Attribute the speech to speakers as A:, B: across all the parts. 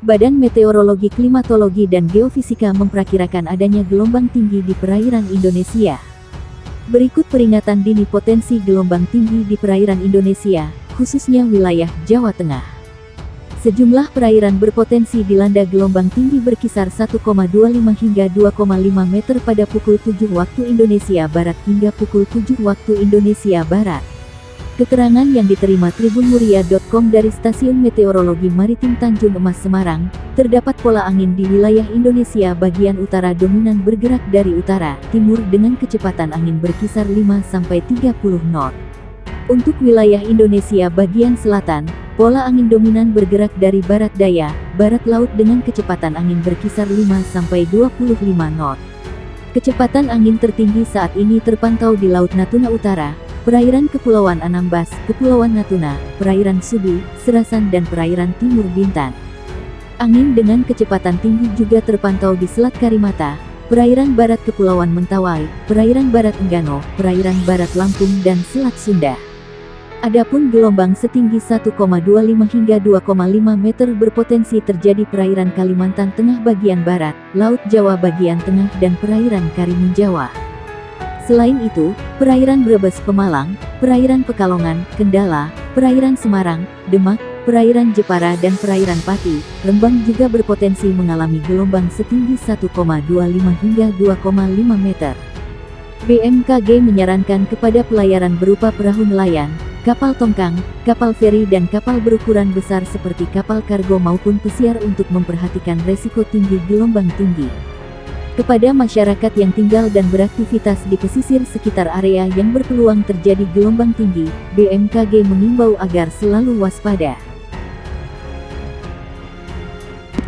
A: Badan Meteorologi, Klimatologi, dan Geofisika memperkirakan adanya gelombang tinggi di perairan Indonesia. Berikut peringatan dini potensi gelombang tinggi di perairan Indonesia, khususnya wilayah Jawa Tengah. Sejumlah perairan berpotensi dilanda gelombang tinggi berkisar 1,25 hingga 2,5 meter pada pukul 7 waktu Indonesia Barat hingga pukul 7 waktu Indonesia Barat. Keterangan yang diterima tribunmuria.com dari Stasiun Meteorologi Maritim Tanjung Emas Semarang, terdapat pola angin di wilayah Indonesia bagian utara dominan bergerak dari utara, timur dengan kecepatan angin berkisar 5-30 knot. Untuk wilayah Indonesia bagian selatan, pola angin dominan bergerak dari barat daya, barat laut dengan kecepatan angin berkisar 5-25 knot. Kecepatan angin tertinggi saat ini terpantau di Laut Natuna Utara, perairan Kepulauan Anambas, Kepulauan Natuna, perairan Subi, Serasan dan perairan Timur Bintan. Angin dengan kecepatan tinggi juga terpantau di Selat Karimata, perairan barat Kepulauan Mentawai, perairan barat Enggano, perairan barat Lampung dan Selat Sunda. Adapun gelombang setinggi 1,25 hingga 2,5 meter berpotensi terjadi perairan Kalimantan Tengah bagian barat, Laut Jawa bagian tengah dan perairan Karimun Jawa. Selain itu, perairan Brebes Pemalang, perairan Pekalongan, Kendala, perairan Semarang, Demak, perairan Jepara dan perairan Pati, Rembang juga berpotensi mengalami gelombang setinggi 1,25 hingga 2,5 meter. BMKG menyarankan kepada pelayaran berupa perahu nelayan, kapal tongkang, kapal feri dan kapal berukuran besar seperti kapal kargo maupun pesiar untuk memperhatikan resiko tinggi gelombang tinggi. Kepada masyarakat yang tinggal dan beraktivitas di pesisir sekitar area yang berpeluang terjadi gelombang tinggi, BMKG mengimbau agar selalu waspada.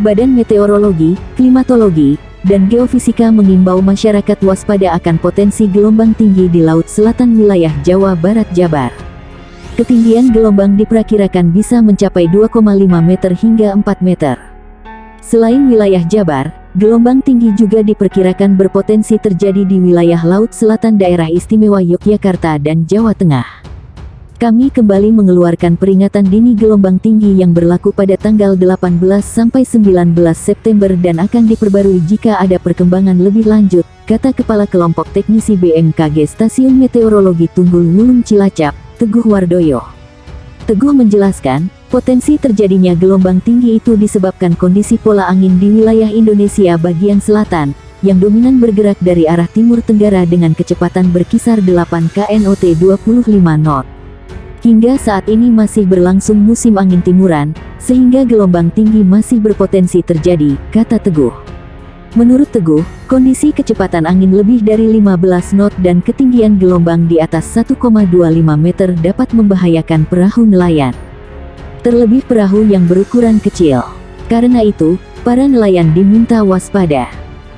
A: Badan Meteorologi, Klimatologi, dan Geofisika mengimbau masyarakat waspada akan potensi gelombang tinggi di Laut Selatan wilayah Jawa Barat Jabar. Ketinggian gelombang diperkirakan bisa mencapai 2,5 meter hingga 4 meter. Selain wilayah Jabar, gelombang tinggi juga diperkirakan berpotensi terjadi di wilayah Laut Selatan Daerah Istimewa Yogyakarta dan Jawa Tengah. Kami kembali mengeluarkan peringatan dini gelombang tinggi yang berlaku pada tanggal 18 sampai 19 September dan akan diperbarui jika ada perkembangan lebih lanjut, kata Kepala Kelompok Teknisi BMKG Stasiun Meteorologi Tunggul Wulung Cilacap, Teguh Wardoyo. Teguh menjelaskan, potensi terjadinya gelombang tinggi itu disebabkan kondisi pola angin di wilayah Indonesia bagian selatan, yang dominan bergerak dari arah timur tenggara dengan kecepatan berkisar 8 knot 25 knot. Hingga saat ini masih berlangsung musim angin timuran, sehingga gelombang tinggi masih berpotensi terjadi, kata Teguh. Menurut Teguh, kondisi kecepatan angin lebih dari 15 knot dan ketinggian gelombang di atas 1,25 meter dapat membahayakan perahu nelayan. Terlebih perahu yang berukuran kecil. Karena itu, para nelayan diminta waspada.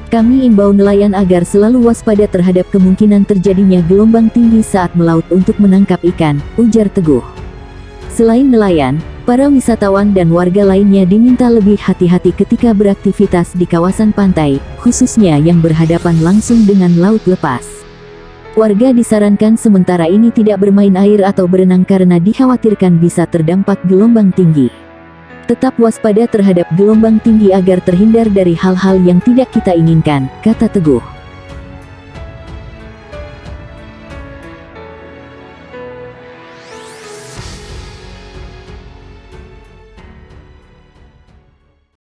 A: Kami imbau nelayan agar selalu waspada terhadap kemungkinan terjadinya gelombang tinggi saat melaut untuk menangkap ikan, ujar Teguh. Selain nelayan, para wisatawan dan warga lainnya diminta lebih hati-hati ketika beraktivitas di kawasan pantai, khususnya yang berhadapan langsung dengan laut lepas. Warga disarankan sementara ini tidak bermain air atau berenang karena dikhawatirkan bisa terdampak gelombang tinggi. Tetap waspada terhadap gelombang tinggi agar terhindar dari hal-hal yang tidak kita inginkan, kata Teguh.